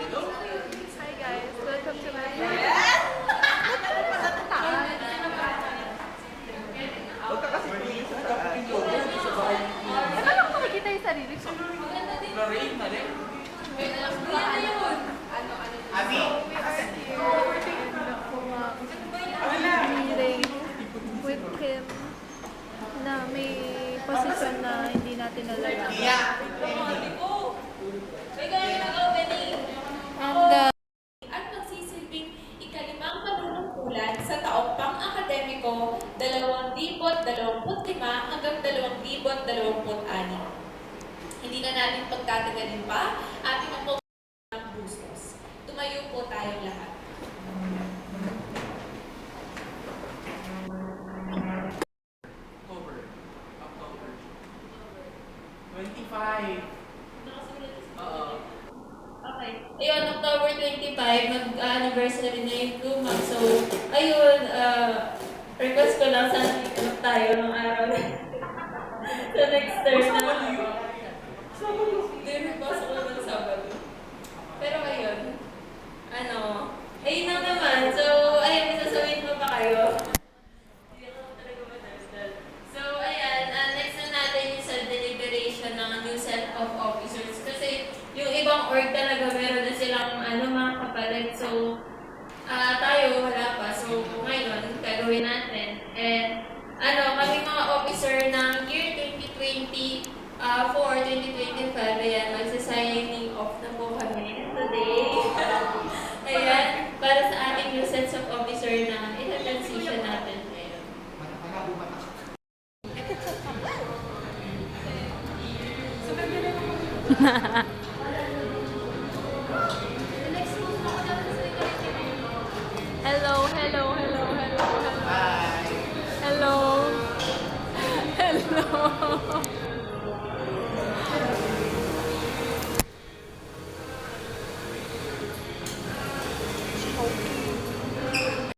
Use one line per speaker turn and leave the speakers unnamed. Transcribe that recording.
Hi guys, welcome to my vlog.
Huwag ka kasi tumingin sa taas.
Ano ko makikita yung sarili ko?
Lorraine, mali. Abi!
We are here meeting with Kim na may posisyon na hindi natin alam.
Iya!
And
at magsisilbing ikalimang panunungkulan sa taong pang-akademiko 2025 hanggang 2026. Hindi na natin pagtatagalin pa ating ang ng bustos. Tumayo po tayong lahat.
October. 25. Oo.
Okay. Ayun, October 25, mag-anniversary na yung 2 months. So, ayun, request ko lang sana ikalap tayo ng araw na sa next term na. Hindi, may pasok ko ng Sabado. Pero ayun, ayun lang naman. So, ayun, isasabihin mo pa kayo. Hindi ako talaga matasdal. So, ayan, next na natin yung sa deliberation ng new set of officers. Kasi yung ibang org talaga meron na silang mga kapalit. So, tayo wala pa. So, ngayon, gagawin natin. And, kami mga officer ng year 2025, ayan, magsa-signing off na po kami today. Ayan, para sa ating new sets of officer na ita-transition natin ngayon.
hello, hello, hello, hello, hello.
Bye!
Hello. Hello.